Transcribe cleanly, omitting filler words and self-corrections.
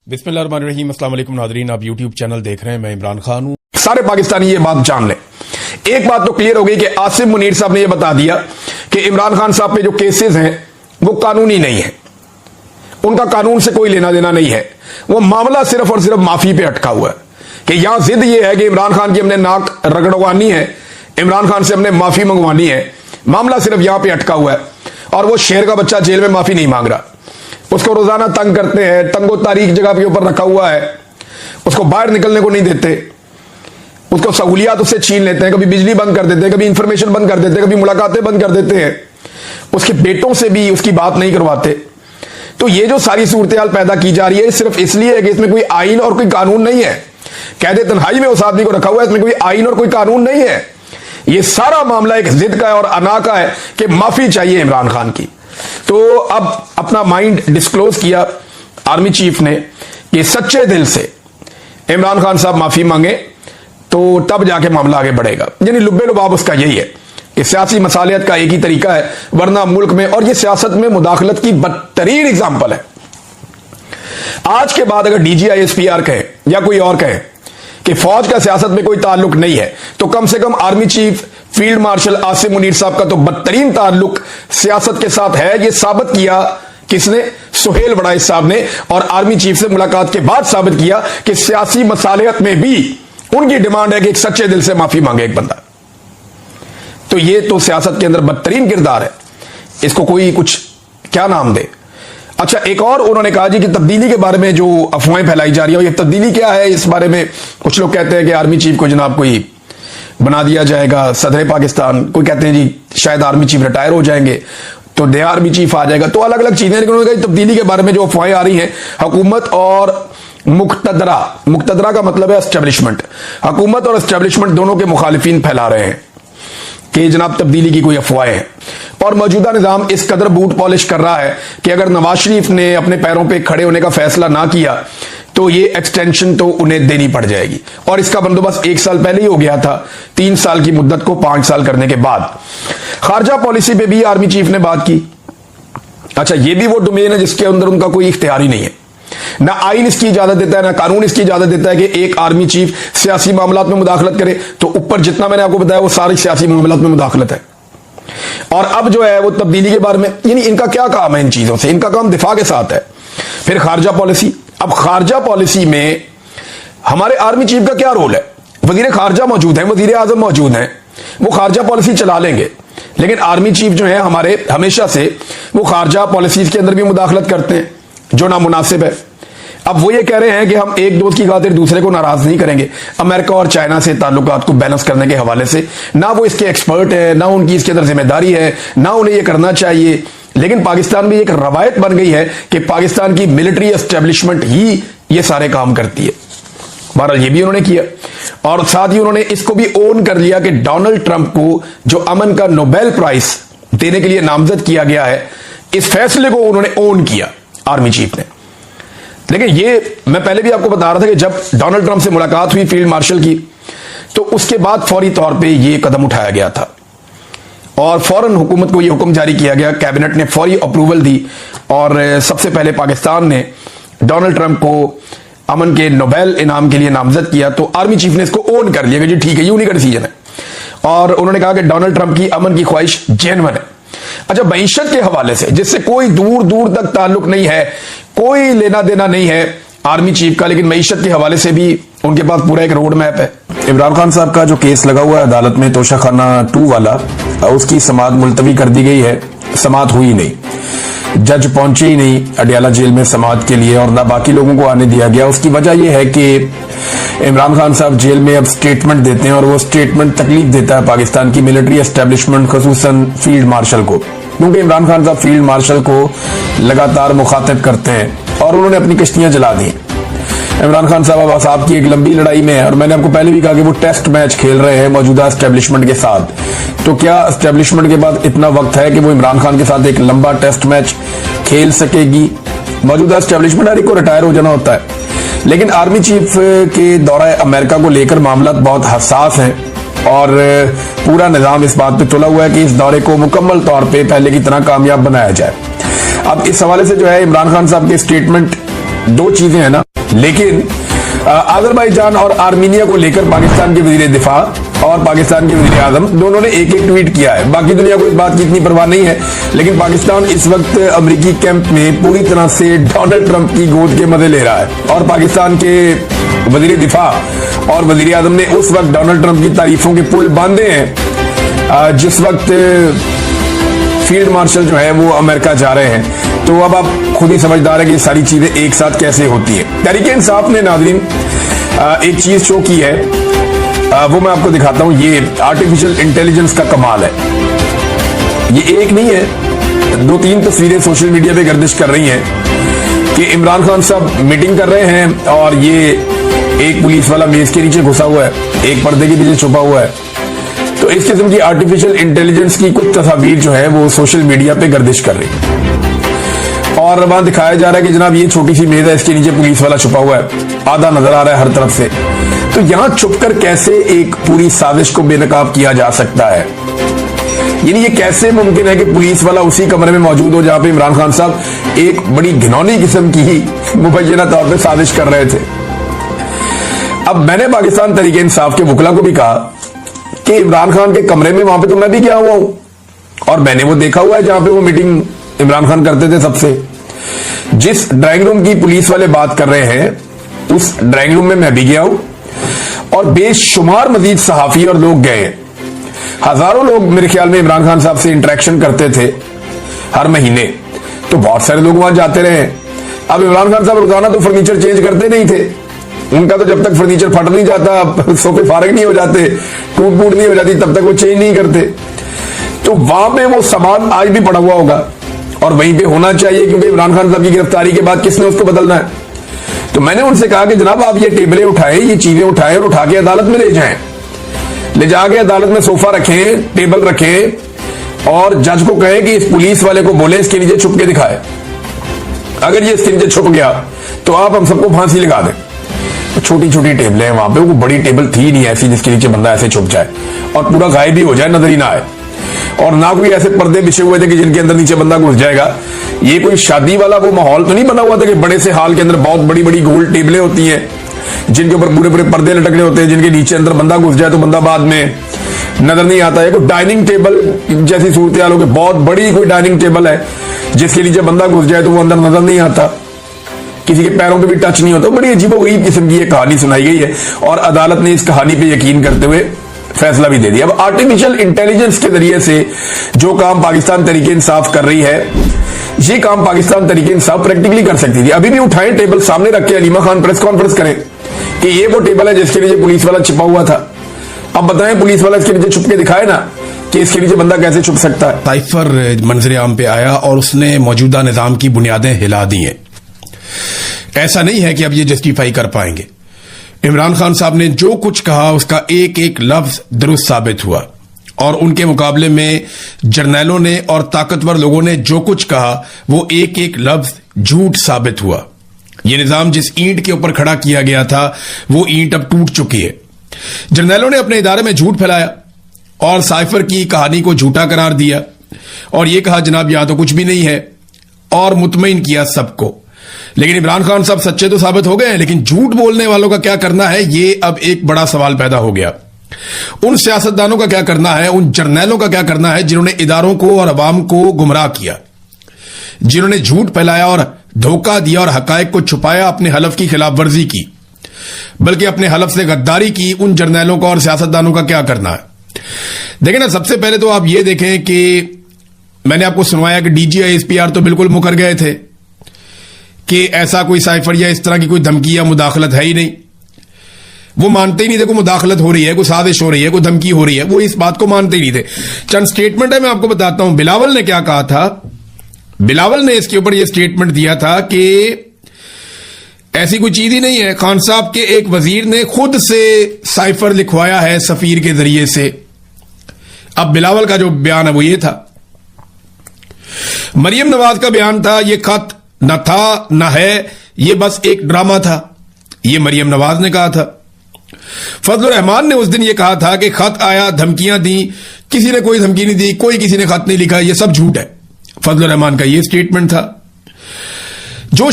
बिस्मिल्लाहिर्रहमानिर्रहीम। अस्सलाम वालेकुम नाज़रीन, आप यूट्यूब चैनल देख रहे हैं, मैं इमरान खान हूं। सारे पाकिस्तानी ये बात जान लें। एक बात तो क्लियर हो गई कि आसिम मुनीर साहब ने यह बता दिया कि इमरान खान साहब पे जो केसेस हैं वो कानूनी नहीं है, उनका कानून से कोई लेना देना नहीं है। वो मामला सिर्फ और सिर्फ माफी पे अटका हुआ है कि यहां जिद ये है कि इमरान खान की हमने नाक रगड़वानी है, इमरान खान से हमने माफी मंगवानी है। मामला सिर्फ यहां पे अटका हुआ है और वो शेर का बच्चा जेल में माफी नहीं मांग रहा। उसको रोजाना तंग करते हैं, तंगो तारीख जगह के ऊपर रखा हुआ है, उसको बाहर निकलने को नहीं देते, उसको सहूलियात उससे छीन लेते हैं, कभी बिजली बंद कर देते हैं, कभी इंफॉर्मेशन बंद कर देते हैं, कभी मुलाकातें बंद कर देते हैं, उसके बेटों से भी उसकी बात नहीं करवाते। तो ये जो सारी सूरत हाल पैदा की जा रही है सिर्फ इसलिए है कि इसमें कोई आइन और कोई कानून नहीं है। कैदे तन्हाई में उस आदमी को रखा हुआ है, इसमें कोई आइन और कोई कानून नहीं है। ये सारा मामला एक जिद का है और अना का है कि माफी चाहिए इमरान खान की। तो अब अपना माइंड डिस्क्लोज किया आर्मी चीफ ने कि सच्चे दिल से इमरान खान साहब माफी मांगे तो तब जाके मामला आगे बढ़ेगा। यानी लुब्बे लुबाब उसका यही है कि सियासी मसालियत का एक ही तरीका है, वरना मुल्क में, और ये सियासत में मुदाखलत की बदतरीन एग्जाम्पल है। आज के बाद अगर DGISPR कहे या कोई और कहे कि फौज का सियासत में कोई ताल्लुक नहीं है, तो कम से कम army chief field marshal Asim Munir साहब का तो बदतरीन ताल्लुक सियासत के साथ है। यह साबित किया किसने? सुहेल वड़ाइच साहब ने, और आर्मी चीफ से मुलाकात के बाद साबित किया कि सियासी मसालियत में भी उनकी डिमांड है कि एक सच्चे दिल से माफी मांगे एक बंदा। तो ये तो सियासत के अंदर बदतरीन किरदार है, इसको कोई कुछ क्या नाम दे। अच्छा, एक और उन्होंने कहा जी कि तब्दीली के बारे में जो अफवाहें फैलाई जा रही है, ये तब्दीली क्या है, इस बारे में कुछ लोग कहते हैं कि आर्मी चीफ को जनाब कोई बना दिया जाएगा सदर पाकिस्तान, कोई कहते हैं जी शायद आर्मी चीफ रिटायर हो जाएंगे तो नया आर्मी चीफ आ जाएगा। तो अलग अलग चीजें, लेकिन उन्होंने कहा तब्दीली के बारे में जो अफवाहें आ रही हैं, हुकूमत और मुक्तदरा का मतलब है एस्टेब्लिशमेंट, हुकूमत और एस्टेब्लिशमेंट दोनों के मुखालिफिन फैला रहे हैं कि जनाब तब्दीली की कोई अफवाहें हैं। और मौजूदा निजाम इस कदर बूट पॉलिश कर रहा है कि अगर नवाज शरीफ ने अपने पैरों पे खड़े होने का फैसला ना किया तो ये एक्सटेंशन तो उन्हें देनी पड़ जाएगी, और इसका बंदोबस्त 1 साल पहले ही हो गया था, 3 साल की मुद्दत को 5 साल करने के बाद। खारजा पॉलिसी पे भी आर्मी चीफ ने बात की। अच्छा, ये भी वो डोमेन है जिसके अंदर उनका कोई इख्तियार ही नहीं है, ना आइन इसकी इजाजत देता है, ना कानून इसकी इजाजत देता है कि एक आर्मी चीफ सियासी मामलात में मुदाखलत करे। तो ऊपर जितना मैंने आपको बताया वो सारी सियासी मामलात में मुदाखलत है। और अब जो है वो तब्दीली के बारे में, यानी इनका क्या काम है इन चीजों से? इनका काम दिफा के साथ है। फिर खारजा पॉलिसी, अब खारजा पॉलिसी में हमारे आर्मी चीफ का क्या रोल है? वजीर खारजा मौजूद है, वजीर आजम मौजूद हैं, वो खारजा पॉलिसी चला लेंगे, लेकिन आर्मी चीफ जो है हमारे हमेशा से वो खारजा पॉलिसीज के अंदर भी मुदाखलत करते हैं जो नामुनासिब है। अब वो ये कह रहे हैं कि हम एक दोस्त की खातिर दूसरे को नाराज नहीं करेंगे। अमेरिका और चाइना से ताल्लुकात को बैलेंस करने के हवाले से ना वो इसके एक्सपर्ट है, ना उनकी इसके अंदर जिम्मेदारी है, ना उन्हें ये करना चाहिए। लेकिन पाकिस्तान में एक रवायत बन गई है कि पाकिस्तान की मिलिट्री एस्टेब्लिशमेंट ही ये सारे काम करती है। बहरहाल ये भी उन्होंने किया, और साथ ही उन्होंने इसको भी ओन कर लिया कि डोनाल्ड ट्रंप को जो अमन का नोबेल प्राइज देने के लिए नामजद किया गया है, इस फैसले को उन्होंने ओन किया आर्मी चीफ ने। लेकिन ये मैं पहले भी आपको बता रहा था कि जब डोनाल्ड ट्रंप से मुलाकात हुई फील्ड मार्शल की, तो उसके बाद फौरी तौर पे ये कदम उठाया गया था और फौरन हुकूमत को ये हुक्म जारी किया गया, कैबिनेट ने फौरी अप्रूवल दी और सबसे पहले पाकिस्तान ने डोनाल्ड ट्रंप को अमन के नोबेल इनाम के लिए नामजद किया। तो आर्मी चीफ ने इसको ओन कर लिया कि जी ठीक है, यूनिक डिसीजन है, और उन्होंने कहा कि डोनाल्ड ट्रंप की अमन की ख्वाहिश जेन्युइन है। अच्छा, मईशत के हवाले से जिससे कोई दूर दूर तक ताल्लुक नहीं है, कोई लेना देना नहीं है आर्मी चीफ का, लेकिन मईशत के हवाले से भी उनके पास पूरा एक रोड मैप है। इमरान खान साहब का जो केस लगा हुआ है अदालत में तोशाखाना 2 वाला, उसकी समाअत मुलतवी कर दी गई है। समाअत हुई नहीं, जज पहुंचे ही नहीं अडियाला जेल में समाअत के लिए, और ना बाकी लोगों को आने दिया गया। उसकी वजह यह है कि इमरान खान साहब जेल में अब स्टेटमेंट देते हैं, और वो स्टेटमेंट तकलीफ देता है पाकिस्तान की मिलिट्री एस्टेब्लिशमेंट, खसूसन फील्ड मार्शल को, क्योंकि इमरान खान साहब फील्ड मार्शल को लगातार मुखातिब करते हैं और उन्होंने अपनी कश्तियां जला दी। इमरान खान साहब अब असाब की एक लंबी लड़ाई में है, और मैंने आपको पहले भी कहा कि वो टेस्ट मैच खेल रहे हैं मौजूदा एस्टेब्लिशमेंट के साथ। तो क्या एस्टेब्लिशमेंट के बाद इतना वक्त है कि वो इमरान खान के साथ एक लंबा टेस्ट मैच खेल सकेगी? मौजूदा एस्टेब्लिशमेंट हर एक को रिटायर हो जाना होता है, लेकिन आर्मी चीफ के दौरा अमेरिका को लेकर मामला बहुत हसास है, और पूरा निजाम इस बात पे तुला हुआ है कि इस दौरे को मुकम्मल तौर पे पहले की तरह कामयाब बनाया जाए। अब इस हवाले से जो है इमरान खान साहब के स्टेटमेंट, 2 चीजें हैं ना, लेकिन अजरबैजान और आर्मीनिया को लेकर पाकिस्तान के वजीर दिफा और पाकिस्तान के वजीर आजम दोनों ने एक एक ट्वीट किया है। बाकी दुनिया को इस बात की इतनी परवाह नहीं है, लेकिन पाकिस्तान इस वक्त अमेरिकी कैंप में पूरी तरह से डोनाल्ड ट्रंप की गोद के मजे ले रहा है। और पाकिस्तान के वजीर दिफा और वजीर आजम ने उस वक्त डोनाल्ड ट्रंप की तारीफों के पुल बांधे हैं जिस वक्त फील्ड मार्शल जो है वो अमेरिका जा रहे हैं। तो अब आप खुद ही समझदार है कि सारी चीजें एक साथ कैसे होती है। तहरीक-ए-इंसाफ ने नाज़रीन एक चीज शो की है, वो मैं आपको दिखाता हूं। ये आर्टिफिशियल इंटेलिजेंस का कमाल है। ये एक नहीं है, 2-3 तस्वीरें सोशल मीडिया पे गर्दिश कर रही हैं कि इमरान खान साहब मीटिंग कर रहे हैं और ये एक पुलिस वाला मेज के नीचे घुसा हुआ है, एक पर्दे के पीछे छुपा हुआ है। तो इस किस्म की आर्टिफिशियल इंटेलिजेंस की कुछ तस्वीर जो है वो सोशल मीडिया पे गर्दिश कर रही है और वहां दिखाया जा रहा है कि जनाब ये छोटी सी मेज है, इसके नीचे पुलिस वाला छुपा हुआ है, आधा नजर आ रहा है हर तरफ से। तो यहां छुपकर कैसे एक पूरी साजिश को बेनकाब किया जा सकता है? यानी ये कैसे मुमकिन है कि पुलिस वाला उसी कमरे में मौजूद हो जहां पे इमरान खान साहब एक बड़ी घिनौनी किस्म की ही मुबैना तौर पर साजिश कर रहे थे। अब मैंने पाकिस्तान तहरीक-ए-इंसाफ के वकला को भी कहा कि इमरान खान के कमरे में वहां पे तो मैं भी गया हुआ हूं और मैंने वो देखा हुआ है जहां पे वो मीटिंग इमरान खान करते थे सबसे। जिस ड्राइंग रूम की पुलिस वाले बात कर रहे हैं उस ड्राइंग रूम में मैं भी गया हूं और बेशुमार मजीद सहाफी और लोग गए हैं। हजारों लोग मेरे ख्याल में इमरान खान साहब से इंटरेक्शन करते थे हर महीने, तो बहुत सारे लोग वहां जाते रहे। अब इमरान खान साहब रोजाना तो फर्नीचर चेंज करते नहीं थे, उनका तो जब तक फर्नीचर फट नहीं जाता, सोफे फारग नहीं हो जाते, टूट फूट नहीं हो जाती, तब तक वो चेंज नहीं करते। तो वहां पे वो सामान आज भी पड़ा हुआ होगा और वहीं पे होना चाहिए, क्योंकि इमरान खान साहब की गिरफ्तारी के बाद किसने उसको बदलना है। तो मैंने उनसे कहा कि जनाब आप ये टेबलें उठाएं, ये चीजें उठाएं और उठा के अदालत में ले जाएं, ले जाके अदालत में सोफा रखें, टेबल रखें और जज को कहें कि इस पुलिस वाले को बोले इसके नीचे छुप के दिखाए। अगर ये इसके नीचे छुप गया तो आप हम सबको फांसी लगा दें। तो छोटी छोटी टेबलें हैं वहां पे, वो बड़ी टेबल थी नहीं ऐसी जिसके नीचे बंदा ऐसे छुप जाए और पूरा गायब भी हो जाए, नजर ही ना आए। और ना कोई ऐसे पर्दे बिछे हुए थे कि जिनके अंदर नीचे बंदा घुस जाएगा। ये कोई शादी वाला वो माहौल तो नहीं बना हुआ था कि बड़े से हॉल के अंदर बहुत बड़ी बड़ी गोल टेबलें होती हैं जिनके ऊपर पूरे पूरे पर्दे लटकने होते हैं, जिनके नीचे अंदर बंदा घुस जाए तो बंदा बाद में नजर नहीं आता है। कोई डाइनिंग टेबल जैसी सूरत हाल हो, बहुत बड़ी कोई डाइनिंग टेबल है जिसके नीचे बंदा घुस जाए तो वो अंदर नजर नहीं आता, किसी के पैरों पे भी टच नहीं होता। बड़ी अजीबोगरीब किस्म की ये कहानी सुनाई गई है और अदालत ने इस कहानी पे यकीन करते हुए फैसला भी दे दिया। अब आर्टिफिशियल इंटेलिजेंस के जरिए से जो काम पाकिस्तान तहरीक-ए-इंसाफ कर रही है, ये काम पाकिस्तान तहरीक-ए-इंसाफ प्रैक्टिकली कर सकती थी। अभी भी उठाएं, टेबल सामने रख के अलीमा खान प्रेस कॉन्फ्रेंस करें कि ये वो टेबल है जिसके नीचे पुलिस वाला छिपा हुआ था। अब बताएं, पुलिस वाला इसके नीचे छुप के दिखाए ना कि इसके नीचे बंदा कैसे छुप सकता है। साइफर मंजर आम पे आया और उसने मौजूदा निजाम की बुनियादें हिला दी हैं। ऐसा नहीं है कि अब ये जस्टिफाई कर पाएंगे। इमरान खान साहब ने जो कुछ कहा उसका एक एक लफ्ज दुरुस्त साबित हुआ और उनके मुकाबले में जर्नैलों ने और ताकतवर लोगों ने जो कुछ कहा वो एक एक लफ्ज झूठ साबित हुआ। यह निजाम जिस ईंट के ऊपर खड़ा किया गया था वो ईंट अब टूट चुकी है। जर्नैलों ने अपने इदारे में झूठ फैलाया और साइफर की कहानी को झूठा करार दिया और यह कहा जनाब यहां तो कुछ भी नहीं है और मुतमईन किया सबको। लेकिन इमरान खान साहब सच्चे तो साबित हो गए हैं, लेकिन झूठ बोलने वालों का क्या करना है, ये अब एक बड़ा सवाल पैदा हो गया। उन सियासतदानों का क्या करना है, उन जर्नैलों का क्या करना है जिन्होंने इदारों को और अवाम को गुमराह किया, जिन्होंने झूठ फैलाया और धोखा दिया और हकायक को छुपाया, अपने हलफ की खिलाफ वर्जी की, बल्कि अपने हलफ से गद्दारी की। उन जर्नैलों का और सियासतदानों का क्या करना है? देखें ना, सबसे पहले तो आप ये देखें कि मैंने आपको सुनवाया कि डीजी ISPR तो बिल्कुल मुकर गए थे कि ऐसा कोई साइफर या इस तरह की कोई धमकी या मुदाखलत है ही नहीं। वो मानते ही नहीं थे कोई मुदाखलत हो रही है, कोई साजिश हो रही है, कोई धमकी हो रही है, वो इस बात को मानते ही नहीं थे। चंद स्टेटमेंट है, मैं आपको बताता हूं। बिलावल ने क्या कहा था, बिलावल ने इसके ऊपर यह स्टेटमेंट दिया था कि ऐसी कोई चीज ही नहीं है। खान साहब के एक वजीर ने खुद से साइफर लिखवाया है सफीर के जरिए से। अब बिलावल का जो बयान है वो ये था। मरियम नवाज का बयान था ये खत न था न है, ये बस एक ड्रामा था, ये मरियम नवाज ने कहा था। फजलुर रहमान ने उस दिन ये कहा था कि खत आया, धमकियां दी, किसी ने कोई धमकी नहीं दी, कोई किसी ने खत नहीं लिखा, ये सब झूठ है। फजलुर रहमान का ये स्टेटमेंट था। जो